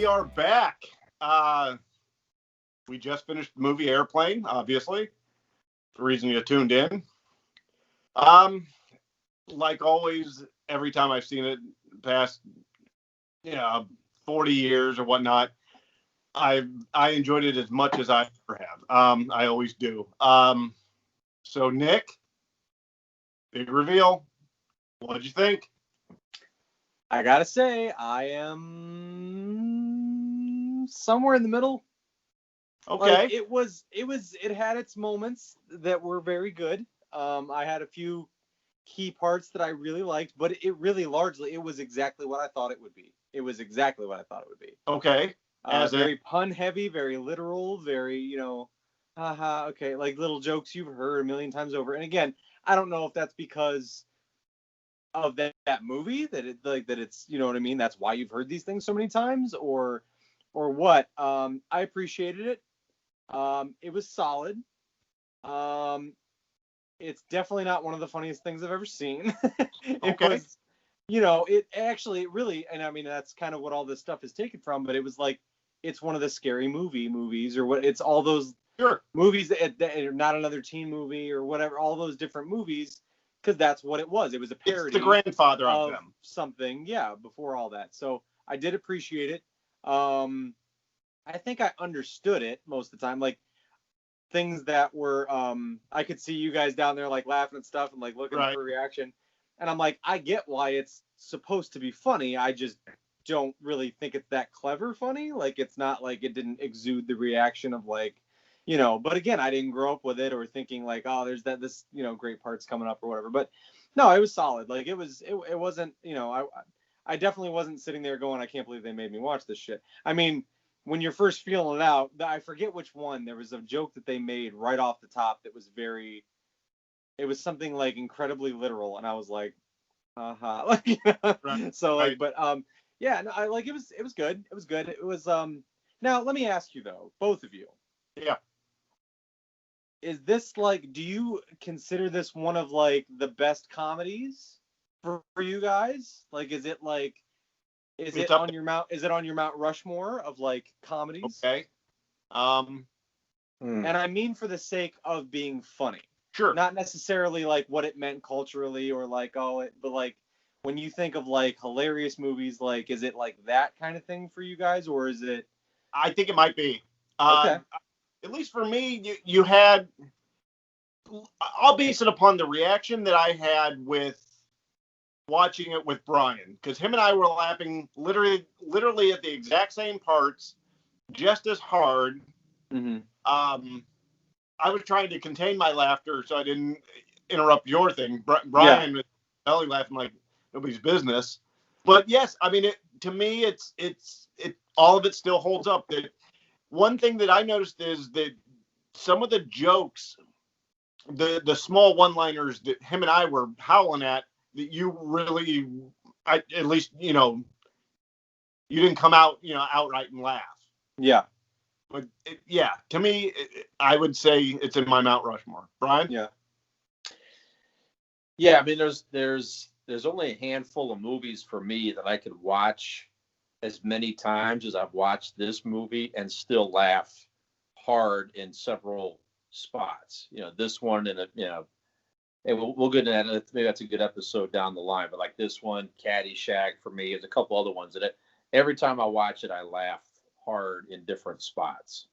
we are back. We just finished the movie Airplane, obviously. The reason you tuned in. Like always, every time I've seen it past, 40 years or whatnot, I enjoyed it as much as I ever have. I always do. So Nick, big reveal. What'd you think? I gotta say, I am somewhere in the middle. Okay. Like, it had its moments that were very good. I had a few key parts that I really liked, but it was exactly what I thought it would be. It was exactly what I thought it would be. Okay. Very pun heavy, very literal, very, haha, okay, like little jokes you've heard a million times over. And again, I don't know if that's because of that movie that it's, you know what I mean, that's why you've heard these things so many times, or what. I appreciated it. It was solid. It's definitely not one of the funniest things I've ever seen. It Okay. was, it actually really, and I mean, that's kind of what all this stuff is taken from, but it was like, it's one of the scary movies, or what, it's all those movies that are not another teen movie or whatever, all those different movies, because that's what it was. It was a parody. It's the grandfather of them. Something, yeah, before all that. So I did appreciate it. I think I understood it most of the time. Like, things that were, I could see you guys down there like laughing and stuff and like looking for a reaction. And I'm like, I get why it's supposed to be funny. I just don't really think it's that clever funny. Like, it's not like it didn't exude the reaction of like, but again, I didn't grow up with it or thinking like, oh, there's this, great parts coming up or whatever. But no, it was solid. Like, it wasn't, I definitely wasn't sitting there going, I can't believe they made me watch this shit. I mean, when you're first feeling it out, I forget which one, there was a joke that they made right off the top that was it was something like incredibly literal. And I was like, uh-huh. So like, but, yeah, no, I like, it was good. It was good. It was, now let me ask you though, both of you. Yeah. Is this like, do you consider this one of like the best comedies for you guys? Like, is it on your Mount Rushmore of like comedies? Okay. And I mean for the sake of being funny. Sure. Not necessarily like what it meant culturally or like, but like when you think of like hilarious movies, like, is it like that kind of thing for you guys, or is it? I think it might be. Okay. At least for me, you had. I'll base it upon the reaction that I had with watching it with Brian, because him and I were laughing literally at the exact same parts, just as hard. Mm-hmm. I was trying to contain my laughter so I didn't interrupt your thing. Brian was belly laughing like nobody's business. But yes, I mean, to me, it's all of it still holds up. That one thing that I noticed is that some of the jokes, the small one-liners that him and I were howling at, that you really, at least, you didn't come out, outright and laugh. Yeah. But to me, I would say it's in my Mount Rushmore. Brian? Yeah. Yeah, I mean, there's only a handful of movies for me that I could watch as many times as I've watched this movie and still laugh hard in several spots. This one, and hey, we'll get into that. Maybe that's a good episode down the line. But like this one, Caddyshack for me, there's a couple other ones that every time I watch it, I laugh hard in different spots.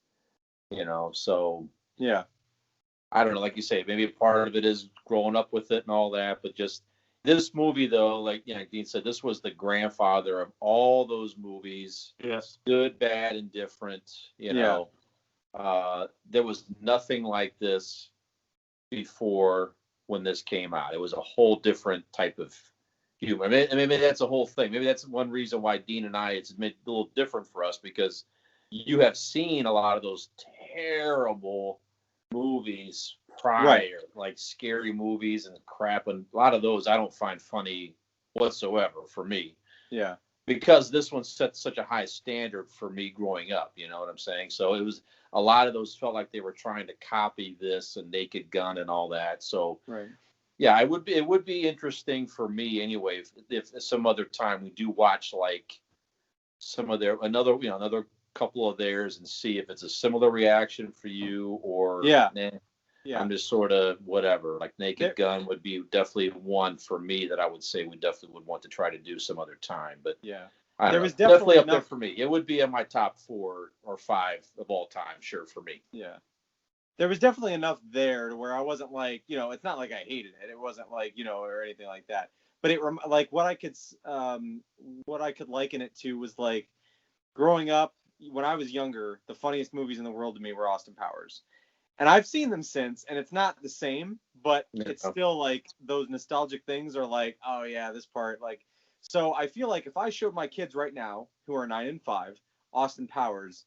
So yeah, I don't know. Like you say, maybe part of it is growing up with it and all that. But just this movie, though, like Dean said, this was the grandfather of all those movies. Yes. Good, bad, and different. There was nothing like this before when this came out. It was a whole different type of humor. Maybe that's a whole thing. Maybe that's one reason why Dean and I, it's made a little different for us, because you have seen a lot of those terrible movies prior, like scary movies and crap, and a lot of those I don't find funny whatsoever for me. Yeah. Because this one set such a high standard for me growing up, you know what I'm saying? So it was, a lot of those felt like they were trying to copy this and Naked Gun and all that. So yeah, it would be interesting for me anyway if some other time we do watch like some of their another couple of theirs and see if it's a similar reaction for you or Yeah. nah, Yeah. I'm just sort of whatever. Like Naked There- Gun would be definitely one for me that I would say we definitely would want to try to do some other time. But Yeah. I don't There know. was Definitely definitely up there enough. for me. It would be in my top 4 or 5 of all time, sure, for me. Yeah. There was definitely enough there to where I wasn't like, it's not like I hated it. It wasn't like, or anything like that. But like what I could liken it to was like growing up when I was younger, the funniest movies in the world to me were Austin Powers. And I've seen them since, and it's not the same, but it's still like those nostalgic things are like, oh yeah, this part, like. So I feel like if I showed my kids right now, who are 9 and 5, Austin Powers,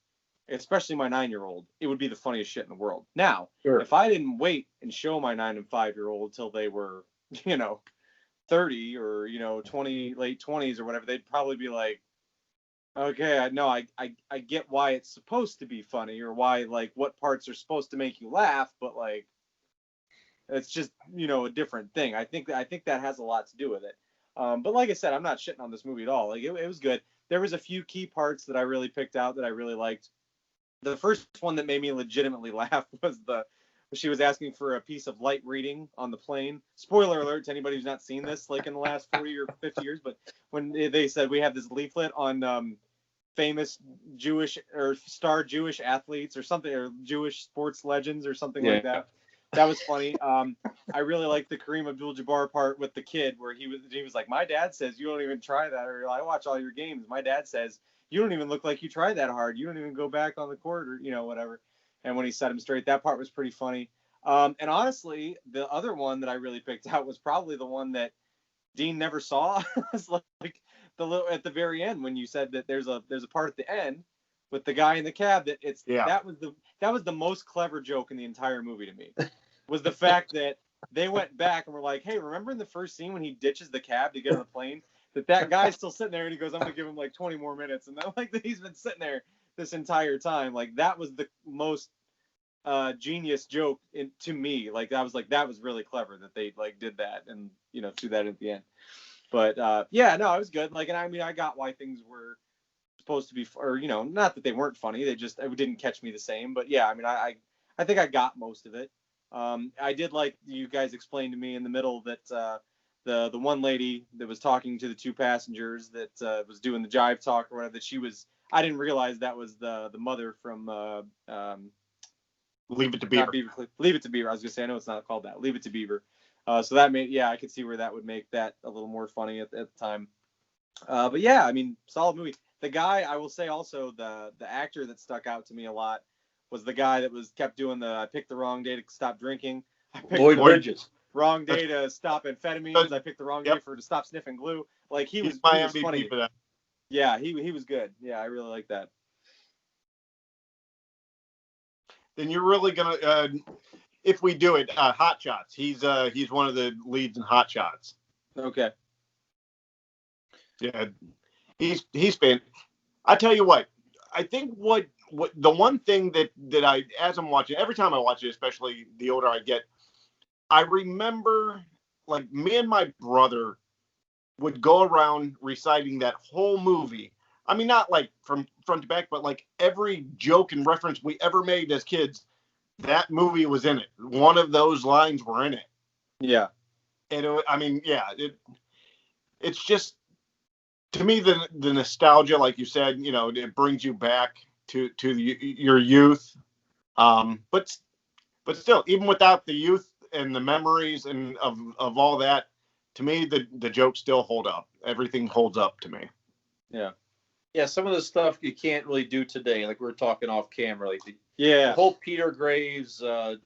especially my 9-year-old, it would be the funniest shit in the world. Now, Sure. if I didn't wait and show my 9 and 5-year-old till they were, 30 or 20, late 20s or whatever, they'd probably be like, okay, I get why it's supposed to be funny or why like what parts are supposed to make you laugh, but like it's just a different thing. I think that has a lot to do with it. But like I said, I'm not shitting on this movie at all. Like it was good. There was a few key parts that I really picked out that I really liked. The first one that made me legitimately laugh was she was asking for a piece of light reading on the plane. Spoiler alert to anybody who's not seen this, like in the last 40 or 50 years, but when they said we have this leaflet on famous Jewish or star Jewish athletes or something, or Jewish sports legends or something like that. That was funny. I really liked the Kareem Abdul-Jabbar part with the kid where he was like, my dad says you don't even try that, or I watch all your games. My dad says you don't even look like you try that hard. You don't even go back on the court or whatever. And when he set him straight, that part was pretty funny. And honestly, the other one that I really picked out was probably the one that Dean never saw. It's like the little at the very end when you said that there's a part at the end with the guy in the cab that was the most clever joke in the entire movie to me. Was the fact that they went back and were like, hey, remember in the first scene when he ditches the cab to get on the plane, that guy's still sitting there and he goes, I'm gonna give him like 20 more minutes, and then like he's been sitting there this entire time. Like that was the most genius joke to me. Like that was really clever that they like did that and threw that at the end. But yeah, no, it was good. Like, and I mean, I got why things were supposed to be, or not that they weren't funny. It didn't catch me the same. But yeah, I mean, I think I got most of it. I did like you guys explained to me in the middle that the one lady that was talking to the 2 passengers that was doing the jive talk or whatever, that I didn't realize that was the mother from Leave It to Beaver. Leave It to Beaver. I was gonna say, I know it's not called that. Leave It to Beaver. So that I could see where that would make that a little more funny at the time. But yeah, I mean, solid movie. The guy, I will say also, the actor that stuck out to me a lot was the guy that kept doing I picked the wrong day to stop drinking. I picked Lloyd Bridges. Wrong day to stop amphetamines. I picked the wrong day to stop sniffing glue. Like he was MVP funny. for that. Yeah, he was good. Yeah, I really like that. Then you're really gonna, if we do it, Hot Shots. He's one of the leads in Hot Shots. Okay. Yeah, he's been. I tell you what, I think what the one thing that I, as I'm watching, every time I watch it, especially the older I get, I remember like me and my brother would go around reciting that whole movie. I mean, not like from front to back, but like every joke and reference we ever made as kids, that movie was in it. One of those lines were in it. Yeah. And it's just, to me, the nostalgia, like you said, it brings you back to your youth. But still, even without the youth and the memories and of all that, to me, the jokes still hold up. Everything holds up to me. Yeah. Yeah, some of the stuff you can't really do today, like we were talking off camera, like the whole Peter Graves, child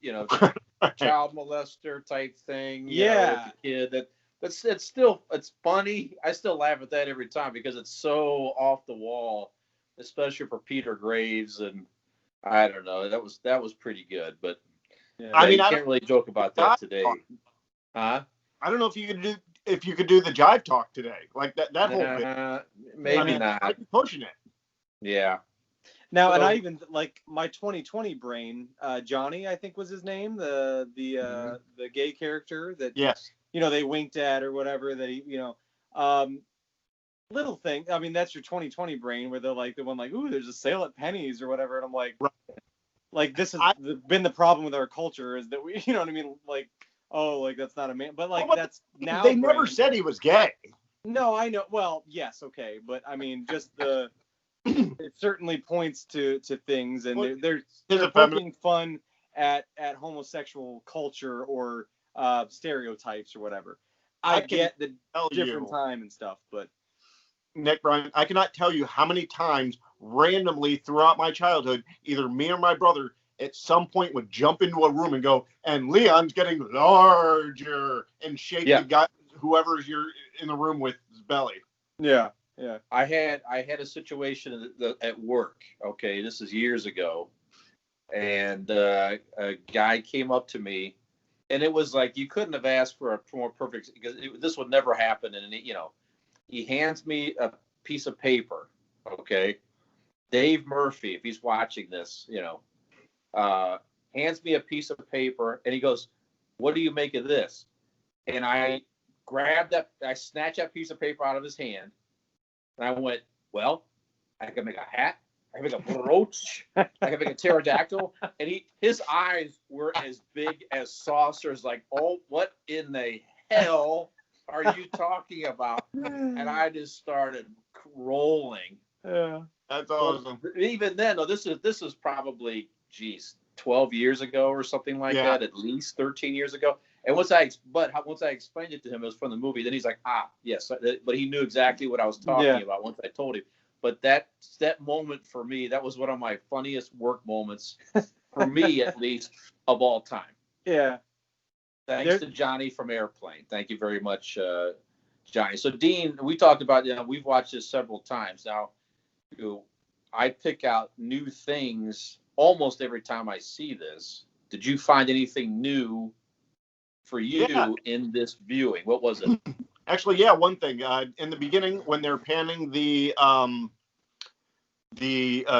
molester type thing. With the kid. It's funny. I still laugh at that every time because it's so off the wall, especially for Peter Graves, and I don't know. That was pretty good, but I mean, you can't really joke about that today. Huh? I don't know if you could do the jive talk today, like that whole bit. Maybe not. I'd be pushing it. Yeah. Now, and I even like my 2020 brain. Johnny, I think was his name, the gay character that yes, they winked at or whatever. That he, little thing. I mean, that's your 2020 brain where they're like the one like, ooh, there's a sale at Penny's or whatever, and I'm like, Right. like this has been the problem with our culture is that we, you know what I mean, like, oh, like that's not a man, but like that's now. They never said he was gay. No, I know. Well, yes, okay, but I mean, just the it certainly points to things, and they're poking fun at homosexual culture or stereotypes or whatever. I get the different time and stuff, but Nick, Brian, I cannot tell you how many times randomly throughout my childhood, either me or my brother at some point would jump into a room and go, and Leon's getting larger, and shake the guy, whoever's you're in the room with, his belly. Yeah, yeah. I had a situation at work. Okay, this is years ago, and a guy came up to me, and it was like you couldn't have asked for a more perfect, because this would never happen. And he hands me a piece of paper. Okay, Dave Murphy, if he's watching this, hands me a piece of paper, and he goes, "What do you make of this?" And I grabbed that, I snatched that piece of paper out of his hand, and I went, "Well, I can make a hat, I can make a brooch, I can make a pterodactyl." And his eyes were as big as saucers, like, "Oh, what in the hell are you talking about?" And I just started rolling. Yeah, that's awesome. Even then, though, this is probably 12 years ago or something like that, at least 13 years ago. And once I explained it to him, it was from the movie. Then he's like, yes, but he knew exactly what I was talking about once I told him. But that moment for me, that was one of my funniest work moments, for me at least, of all time. Yeah. Thanks to Johnny from Airplane. Thank you very much, Johnny. So Dean, we talked about, we've watched this several times now. I pick out new things almost every time I see this. Did you find anything new for you in this viewing? What was it? Actually, one thing. In the beginning, when they're panning the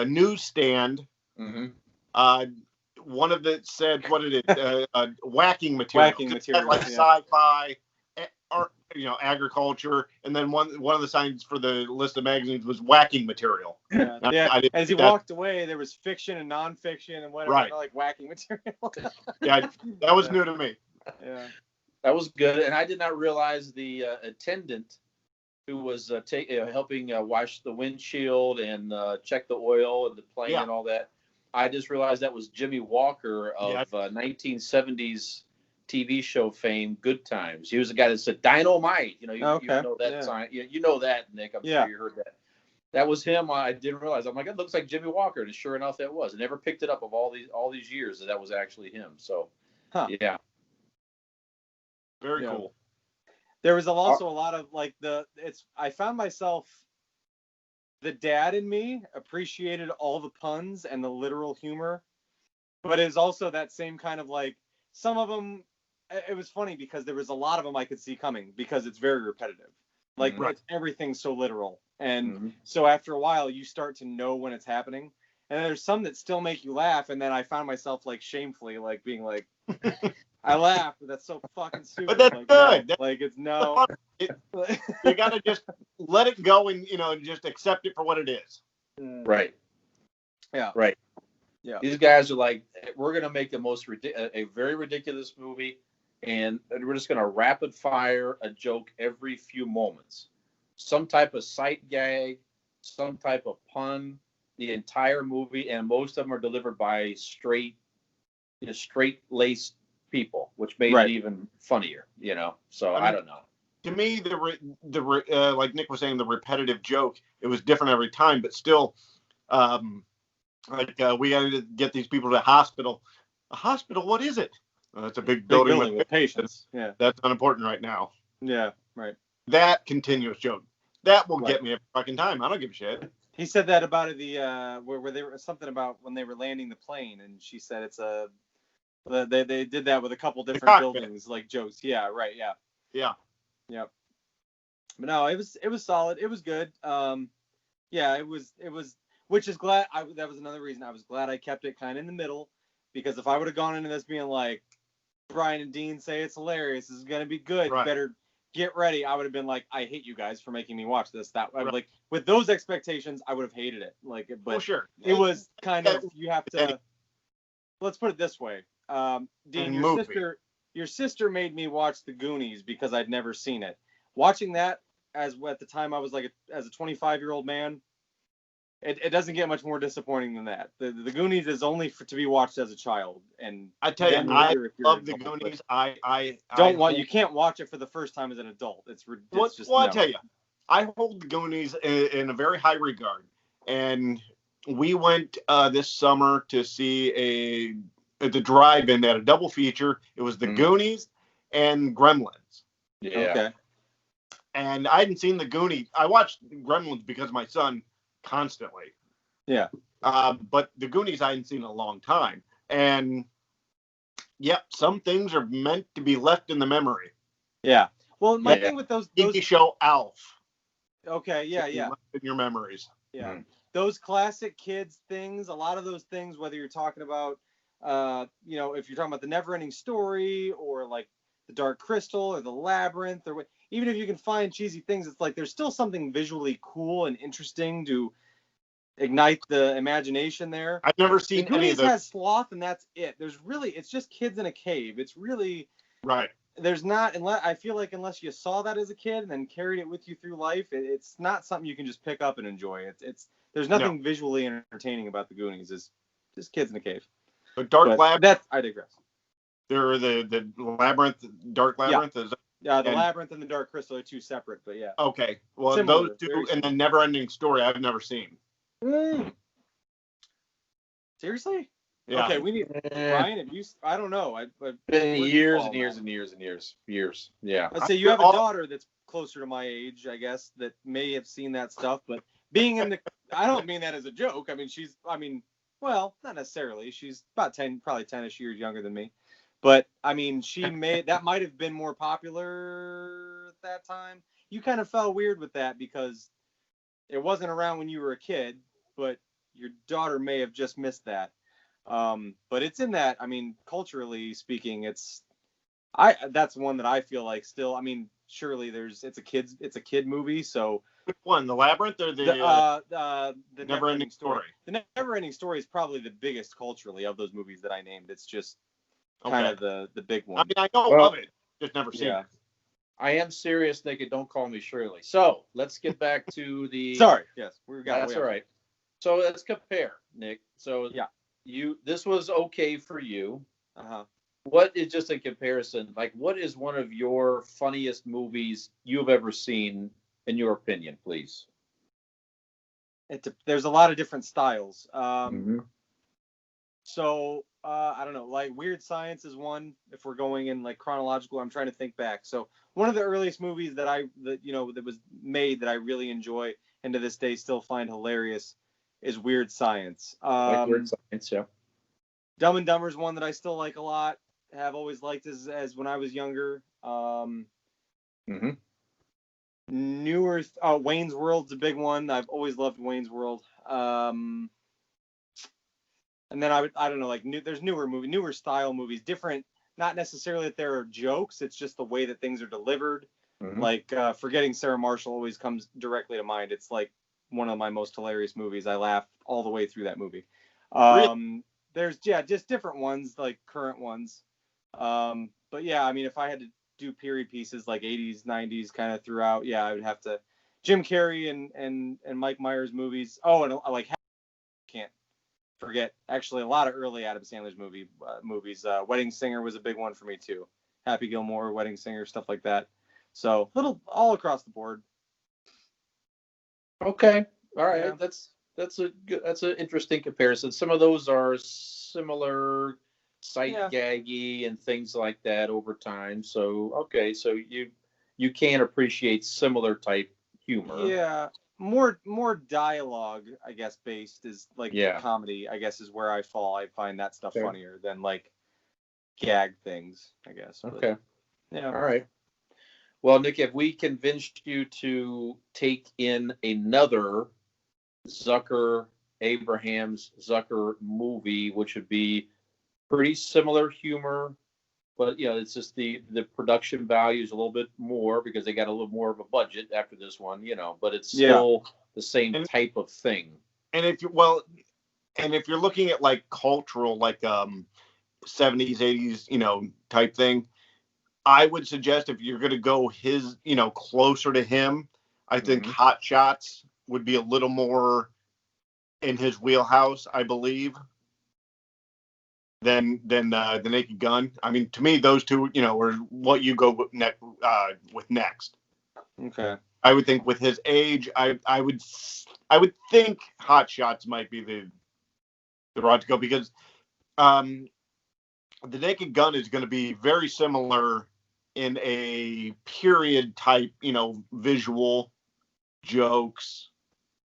newsstand, one of it said, "What did it? Whacking material." Whacking material, like sci-fi, or agriculture, and then one of the signs for the list of magazines was whacking material. Yeah. As he walked away, there was fiction and nonfiction and whatever, like whacking material. That was new to me. Yeah, that was good, and I did not realize the attendant who was helping wash the windshield and check the oil and the plane and all that. I just realized that was Jimmy Walker of 1970s TV show fame, Good Times. He was the guy that said dynamite. You know that sign. You know that, Nick. I'm sure you heard that. That was him. I didn't realize. I'm like, it looks like Jimmy Walker, and sure enough, that was. I never picked it up of all these years that was actually him. So, yeah. Very cool. There was also a lot of I found myself, the dad in me appreciated all the puns and the literal humor, but it's also that same kind of some of them. It was funny because there was a lot of them I could see coming because it's very repetitive. Everything's so literal, and so after a while you start to know when it's happening. And there's some that still make you laugh, and then I found myself shamefully being like, I laugh, but that's so fucking stupid. But that's good. No. It's no. You gotta just let it go and just accept it for what it is. Right. Yeah. Right. Yeah. These guys are like, we're gonna make a very ridiculous movie, and we're just gonna rapid fire a joke every few moments, some type of sight gag, some type of pun. The entire movie, and most of them are delivered by straight-laced people, which made it even funnier, So I don't know. To me, the like Nick was saying, the repetitive joke, it was different every time, but still, we got to get these people to the hospital. A hospital? What is it? It's a big building with patients. Yeah, that's unimportant right now. Yeah, right. That continuous joke, that will get me every fucking time. I don't give a shit. He said that about where they were something about when they were landing the plane, and she said they did that with a couple different buildings, jokes. Yeah, right. Yeah. Yeah. Yep. But no, it was solid. It was good. It was, which is glad. That was another reason I was glad I kept it kind of in the middle, because if I would have gone into this being like Brian and Dean say it's hilarious, this is gonna be good, get ready, I would have been like, I hate you guys for making me watch this. That like with those expectations, I would have hated it. Like, but sure, it was kind of, you have to. Let's put it this way, Dean, your sister made me watch The Goonies because I'd never seen it. Watching that at the time I was like as a 25-year-old man, it doesn't get much more disappointing than that. The Goonies is only to be watched as a child, and I tell you, I love The Goonies. You can't watch it for the first time as an adult. It's just. Well, I tell you, I hold The Goonies in a very high regard, and we went this summer to see at the drive-in. They had a double feature. It was The Goonies and Gremlins. Yeah. Okay. And I hadn't seen The Goonies. I watched Gremlins because of my son constantly. Yeah. But The Goonies I hadn't seen in a long time. And yep, some things are meant to be left in the memory. Yeah. Well, my thing with those TV show Alf. Okay, yeah. Left in your memories. Yeah. Those classic kids things, a lot of those things, whether you're talking about if you're talking about the Never-Ending Story or like the Dark Crystal or the Labyrinth, or even if you can find cheesy things, it's like there's still something visually cool and interesting to ignite the imagination there. I've never seen the Goonies any of those. has sloth, and that's it. It's just kids in a cave. It's really right. There's not, I feel like unless you saw that as a kid and then carried it with you through life, it's not something you can just pick up and enjoy. There's nothing visually entertaining about the Goonies. It's just kids in a cave. But Labyrinth. I digress. There are the Labyrinth, Dark Labyrinth. Yeah, the Labyrinth and the Dark Crystal are two separate, but yeah. Okay, well Similar, those two and the Never-Ending Story I've never seen. Seriously? Yeah. Okay, we need Brian. Have you? I don't know. I've been years and years and years and years. Yeah. Let's say you have a daughter that's closer to my age, I guess, that may have seen that stuff. But being in the, I don't mean that as a joke. I mean, well, not necessarily. She's about 10, probably 10-ish years younger than me. But I mean, that might have been more popular at that time. You kind of felt weird with that because it wasn't around when you were a kid, but your daughter may have just missed that. But it's in that, I mean, culturally speaking, that's one that I feel like still, I mean, surely it's a kid movie. So which one, the Labyrinth or the Never-Ending Story? The Never-Ending Story is probably the biggest culturally of those movies that I named. It's just kind of the big one. I mean, I know of it, just never seen it. I am serious, Nick. Don't call me Shirley. So let's get back to the. Sorry. Yes, that's all right. So let's compare, Nick. So yeah. This was okay for you. What is, just a comparison, like what is one of your funniest movies you've ever seen, in your opinion, please? There's a lot of different styles. So I don't know, like Weird Science is one. If we're going in like chronological, I'm trying to think back. So one of the earliest movies that was made that I really enjoy and to this day still find hilarious is Weird Science. Weird Science, yeah. Dumb and Dumber is one that I still like a lot. Have always liked as when I was younger. Newer, Wayne's World's a big one. I've always loved Wayne's World. And then I don't know, like there's newer style movies, different. Not necessarily that there are jokes. It's just the way that things are delivered. Like Forgetting Sarah Marshall always comes directly to mind. It's like one of my most hilarious movies. I laugh all the way through that movie. Really? There's just different ones, like current ones. But yeah, I mean, if I had to do period pieces like 80s, 90s kind of throughout, yeah, I would have to Jim Carrey and Mike Myers movies. Oh, and I like can't forget actually a lot of early Adam Sandler's movies. Wedding Singer was a big one for me too. Happy Gilmore, Wedding Singer, stuff like that. So little all across the board. Okay. All right. Yeah. That's an interesting comparison. Some of those are similar, sight gaggy and things like that over time. So okay, so you can appreciate similar type humor. Yeah. More dialogue, I guess, based is like comedy, I guess, is where I fall. I find that stuff funnier than like gag things, I guess. Okay. But, yeah. All right. Well, Nick, have we convinced you to take in another Abrahams Zucker movie, which would be pretty similar humor, but it's just the production value is a little bit more because they got a little more of a budget after this one, but it's still the same type of thing. And if you're looking at like cultural, like 70s, 80s, type thing, I would suggest if you're going to go his, closer to him, I think Hot Shots would be a little more in his wheelhouse, I believe, than the Naked Gun. I mean, to me, those two, are what you go with next. Okay. I would think with his age, I would think Hot Shots might be the route to go, because the Naked Gun is going to be very similar in a period type, visual jokes.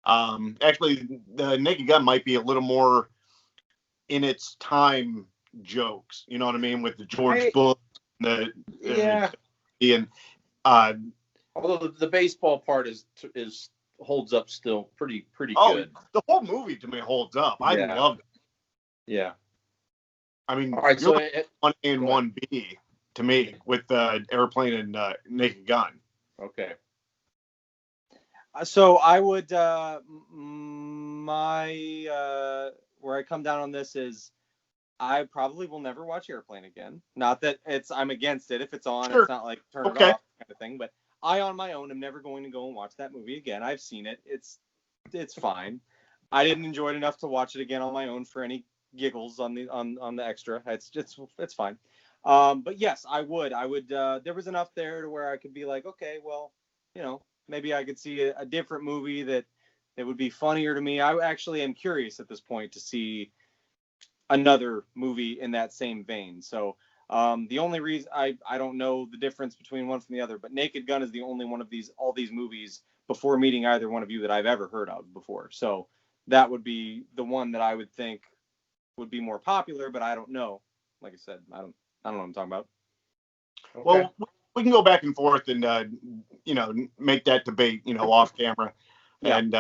Actually, the Naked Gun might be a little more in its time jokes. You know what I mean? With the George Bush, and although the baseball part is holds up still pretty good. The whole movie to me holds up. I loved it. Yeah. I mean, all right, so 1A and 1B to me with Airplane and Naked Gun. Okay. So I would where I come down on this is I probably will never watch Airplane again. Not that I'm against it. If it's on, It's not like turn it off kind of thing. But I on my own am never going to go and watch that movie again. I've seen it. It's fine. I didn't enjoy it enough to watch it again on my own for any giggles on the extra. It's fine. But yes, I would. There was enough there to where I could be like, okay, well, maybe I could see a different movie that would be funnier to me. I actually am curious at this point to see another movie in that same vein. So the only reason I don't know the difference between one from the other, but Naked Gun is the only one of all these movies before meeting either one of you that I've ever heard of before. So that would be the one that I would think would be more popular, but I don't know. Like I said, I don't know what I'm talking about. Okay. Well, we can go back and forth and make that debate, off camera, and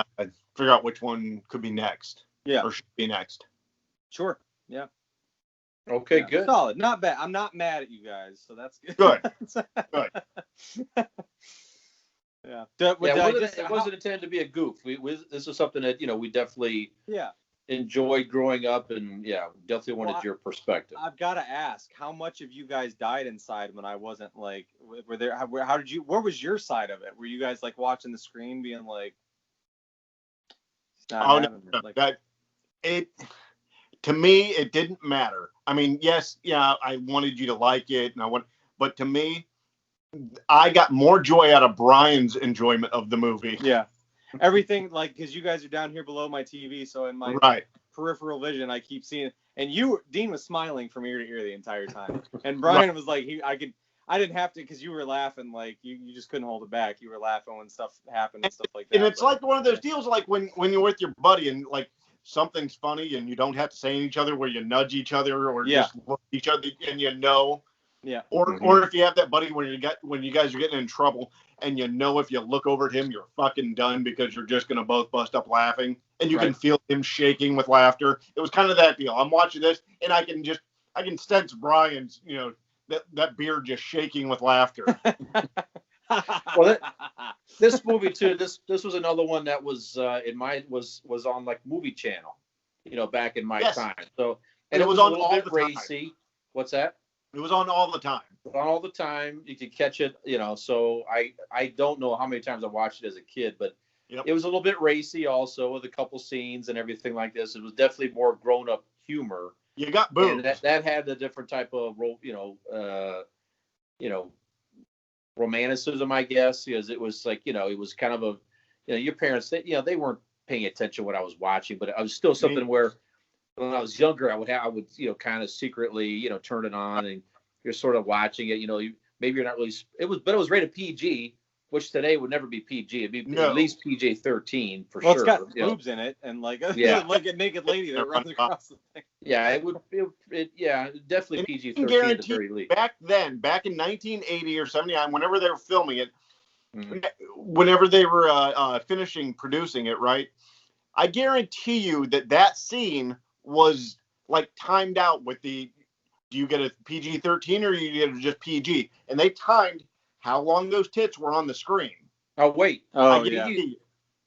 figure out which one could be next. Yeah. Or should be next. Sure. Yeah. Okay, good. Solid. Not bad. I'm not mad at you guys, so that's good. Good. Yeah. It wasn't intended to be a goof. This is something that we definitely enjoyed growing up, and definitely wanted your perspective. I've got to ask, how much of you guys died inside when I wasn't like? Were there? How did you? Where was your side of it? Were you guys like watching the screen, being like? To me, it didn't matter. I mean, yes, I wanted you to like it, but to me, I got more joy out of Brian's enjoyment of the movie. Yeah. Everything, like, because you guys are down here below my TV, so in my peripheral vision, I keep seeing, and Dean was smiling from ear to ear the entire time, and Brian was like, I didn't have to, because you were laughing, like, you just couldn't hold it back. You were laughing when stuff happened and stuff like that. And it's like one of those deals, like when you're with your buddy and like something's funny and you don't have to say to each other, where you nudge each other or just look at each other and Yeah. Or if you have that buddy when you guys are getting in trouble and if you look over at him, you're fucking done because you're just gonna both bust up laughing and you can feel him shaking with laughter. It was kind of that deal. I'm watching this and I can sense Brian's, that beard just shaking with laughter. Well, this movie too. This was another one that was was on like Movie Channel, back in my time. So and it was on all the racy. Time. What's that? It was on all the time. All the time. You could catch it, So I don't know how many times I watched it as a kid, but it was a little bit racy also with a couple scenes and everything like this. It was definitely more grown-up humor. You got boobs. And that had a different type of romanticism, I guess, because it was like, it was kind of your parents, they weren't paying attention to what I was watching, but I was still something where when I was younger, I would kind of secretly, turn it on and you're sort of watching it, maybe you're not really, but it was rated PG, which today would never be PG. It'd be at least PG-13 for sure. Well, it's got boobs in it and like a naked lady that runs across the thing. Yeah, it would. Definitely PG-13 at the very least. Back in 1980 or 79, whenever they were filming it, whenever they were finishing producing it, right? I guarantee you that scene was like timed out with the do you get a PG-13 or you get just PG? And they timed how long those tits were on the screen. Oh, wait. Oh, yeah.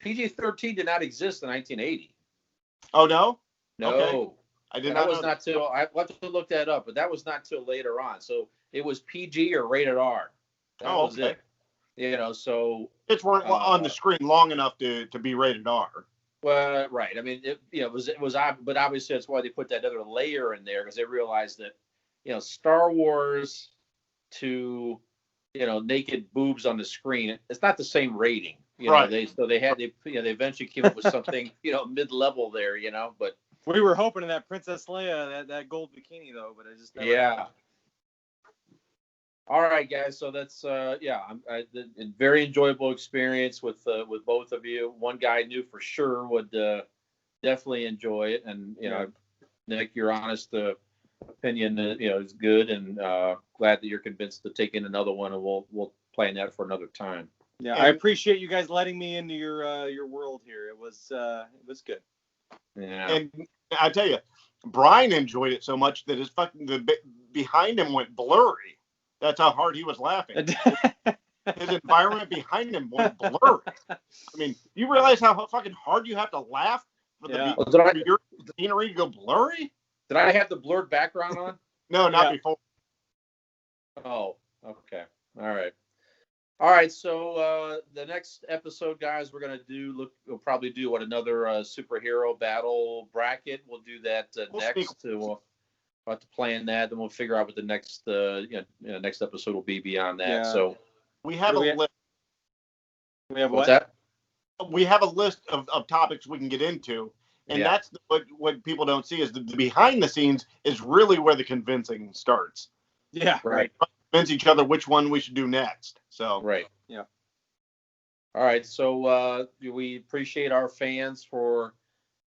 PG-13 did not exist in 1980. Oh, no? No. Okay. I did not know was not till, I have to look that up, but that was not till later on. So it was PG or rated R. That was okay. it. You know, so tits weren't on the screen long enough to be rated R. Well, right. I mean, it was, but obviously that's why they put that other layer in there, because they realized that, Star Wars to, naked boobs on the screen, it's not the same rating. Right. They eventually came up with something, mid-level there, but. We were hoping in that Princess Leia, that gold bikini, though, but it just never happened. All right, guys. So that's a very enjoyable experience with both of you. One guy I knew for sure would definitely enjoy it, and Nick, your honest opinion, is good, and glad that you're convinced to take in another one, and we'll plan that for another time. Yeah, I appreciate you guys letting me into your world here. It was good. Yeah. And I tell you, Brian enjoyed it so much that the behind him went blurry. That's how hard he was laughing. His environment behind him went blurry. I mean, you realize how fucking hard you have to laugh for your scenery to go blurry? Did I have the blurred background on? No, not before. Oh, okay. All right. So the next episode, guys, we'll probably do another superhero battle bracket. We'll do that next. We'll have to plan that, then we'll figure out what the next next episode will be beyond that. Yeah. So we have list. We have what's that? We have a list of topics we can get into, and that's what people don't see is the behind the scenes is really where the convincing starts. Yeah, right. Convince each other which one we should do next. So right. Yeah. All right. So we appreciate our fans for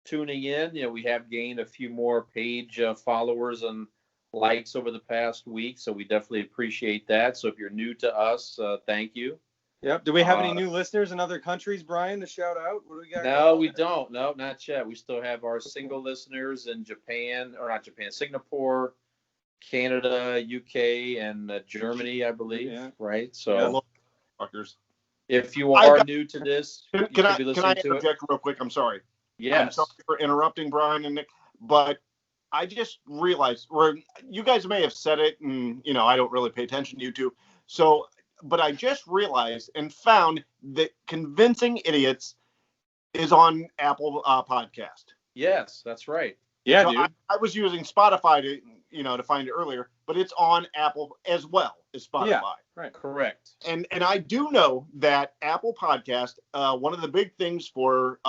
tuning in. We have gained a few more page followers and likes over the past week, so we definitely appreciate that. So if you're new to us, thank you. Yep. Do we have any new listeners in other countries, Brian, to shout out? What do we got? No, we don't. No, not yet. We still have our single listeners in Singapore, Canada, UK, and Germany, I believe. Yeah. Right. So, if you are new to this, can I interject real quick? I'm sorry. Yes. I'm sorry for interrupting Brian and Nick, but I just realized you guys may have said it, and I don't really pay attention to you two. So, but I just realized and found that Convincing Idiots is on Apple Podcast. Yes, that's right. Yeah, dude. I was using Spotify to find it earlier, but it's on Apple as well as Spotify. Yeah, right. Correct. And I do know that Apple Podcast, one of the big things for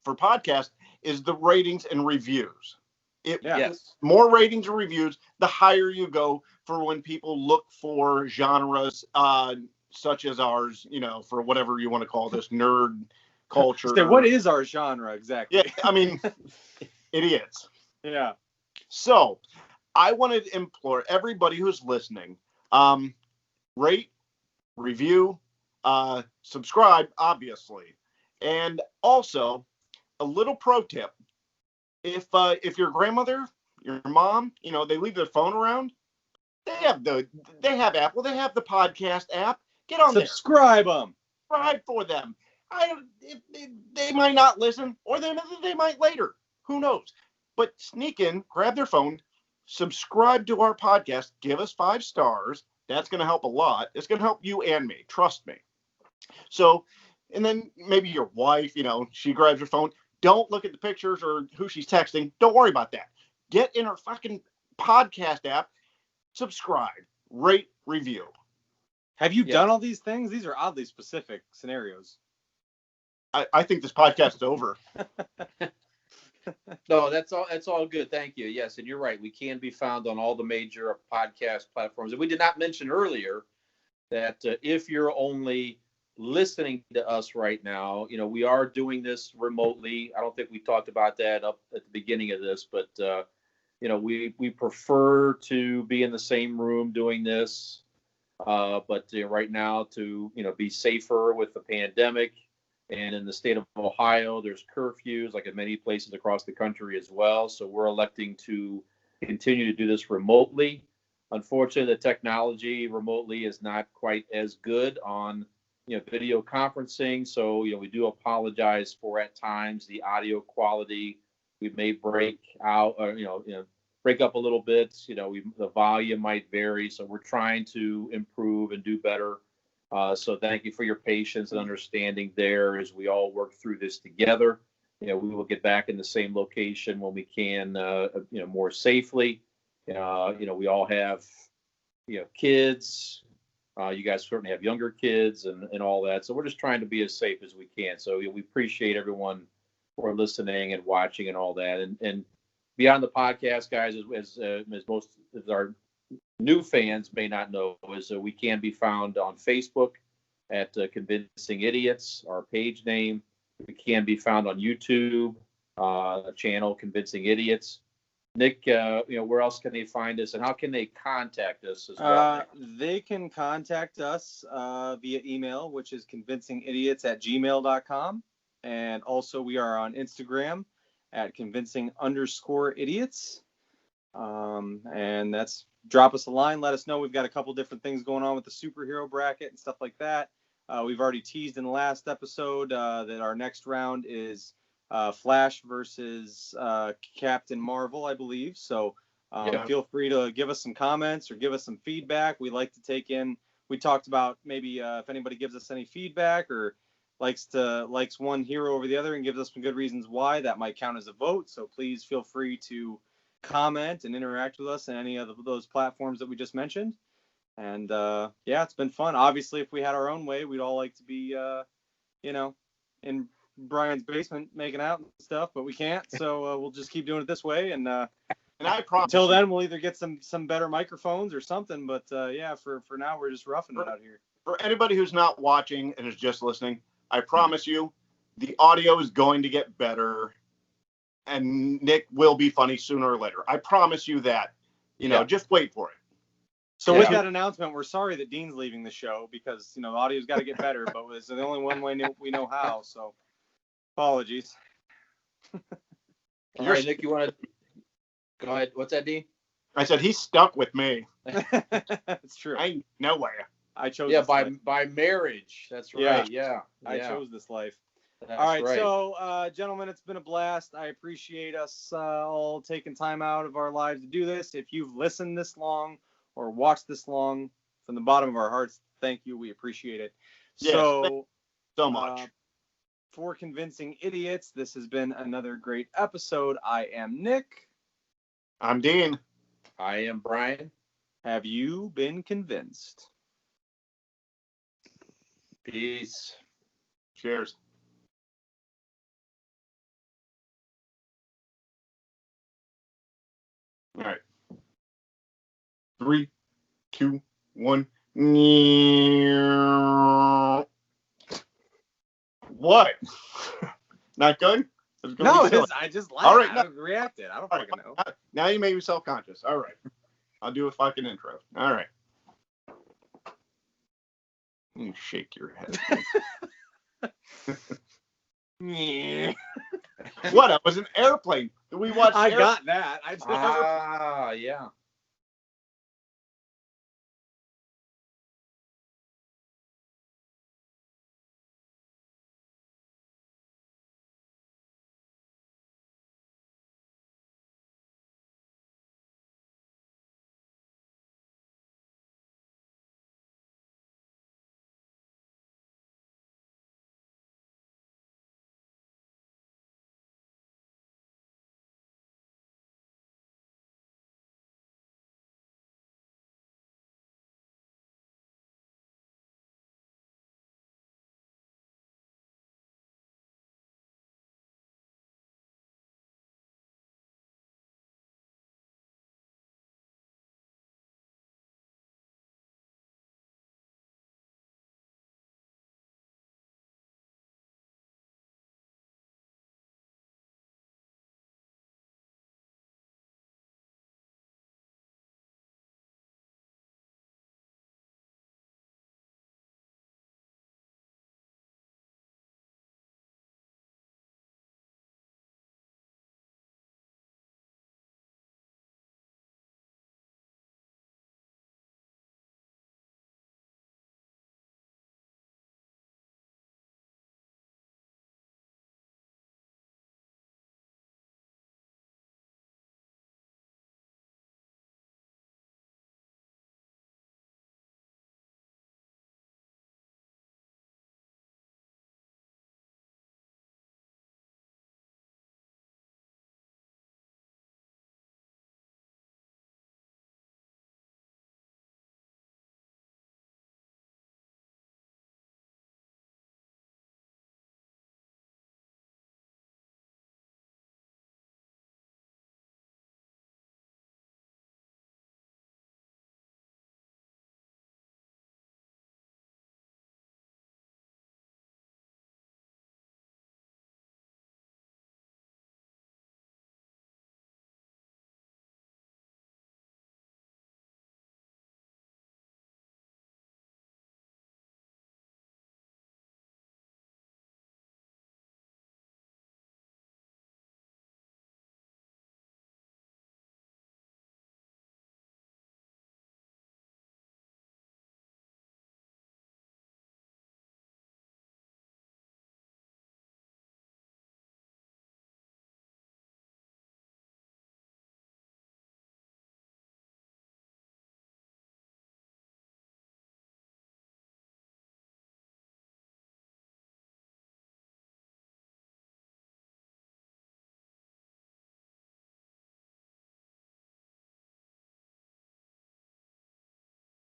podcast is the ratings and reviews. Yes. More ratings and reviews, the higher you go for when people look for genres such as ours, for whatever you want to call this, nerd culture. So what is our genre exactly? Yeah, I mean, idiots. Yeah. So I wanted to implore everybody who's listening, rate, review, subscribe, obviously. And also, a little pro tip. If your grandmother, your mom, they leave their phone around, they have Apple, they have the podcast app. Get on there. Subscribe them. Subscribe for them. They might not listen, or they might later. Who knows? But sneak in, grab their phone, subscribe to our podcast, give us 5 stars. That's going to help a lot. It's going to help you and me. Trust me. So, and then maybe your wife, she grabs her phone. Don't look at the pictures or who she's texting. Don't worry about that. Get in her fucking podcast app, subscribe, rate, review. Have you done all these things? These are oddly specific scenarios. I think this podcast is over. No, that's all good. Thank you. Yes, and you're right. We can be found on all the major podcast platforms. And we did not mention earlier that if you're only listening to us right now, we are doing this remotely. I don't think we talked about that up at the beginning of this, but we prefer to be in the same room doing this. But right now, to be safer with the pandemic, and in the state of Ohio, there's curfews, like in many places across the country as well. So we're electing to continue to do this remotely. Unfortunately, the technology remotely is not quite as good on video conferencing. So we do apologize for at times the audio quality. We may break out or break up a little bit. The volume might vary. So we're trying to improve and do better. So thank you for your patience and understanding there as we all work through this together. We will get back in the same location when we can, more safely. We all have, kids. You guys certainly have younger kids and all that. So we're just trying to be as safe as we can. So we appreciate everyone for listening and watching and all that. And beyond the podcast, guys, as most of our new fans may not know, is we can be found on Facebook at Convincing Idiots, our page name. We can be found on YouTube, channel Convincing Idiots. Nick, where else can they find us, and how can they contact us as well? They can contact us via email, which is convincingidiots@gmail.com. And also we are on Instagram at convincing_idiots. And that's, drop us a line, let us know. We've got a couple different things going on with the superhero bracket and stuff like that. We've already teased in the last episode that our next round is Flash versus Captain Marvel, I believe. So feel free to give us some comments or give us some feedback. We like to take in, we talked about maybe if anybody gives us any feedback or likes one hero over the other and gives us some good reasons why, that might count as a vote. So please feel free to comment and interact with us in any of those platforms that we just mentioned. And it's been fun. Obviously, if we had our own way, we'd all like to be in Brian's basement making out and stuff, but we can't. So we'll just keep doing it this way. And I promise until then, we'll either get some better microphones or something. But for now, we're just roughing it out here. For anybody who's not watching and is just listening, I promise you, the audio is going to get better, and Nick will be funny sooner or later. I promise you that. Just wait for it. So with that announcement, we're sorry that Dean's leaving the show because the audio's got to get better, but it's the only one way we know how. So apologies. All right, Nick, you want to go ahead? What's that, Dean? I said he's stuck with me. It's true. I ain't nowhere. I chose. Yeah, by marriage. That's right. Yeah. I chose this life. That's all right. Right. So, gentlemen, it's been a blast. I appreciate us all taking time out of our lives to do this. If you've listened this long or watched this long, from the bottom of our hearts, thank you. We appreciate it. Yes, so much. For Convincing Idiots, this has been another great episode. I am Nick. I'm Dean. I am Brian. Have you been convinced? Peace. Cheers. All right. 3, 2, 1. What? Not good? No, I just laughed. All right, I reacted. I don't fucking know. Now you made me self-conscious. All right. I'll do a fucking intro. All right. You shake your head. What? It was an airplane. We watched. I got that. Yeah.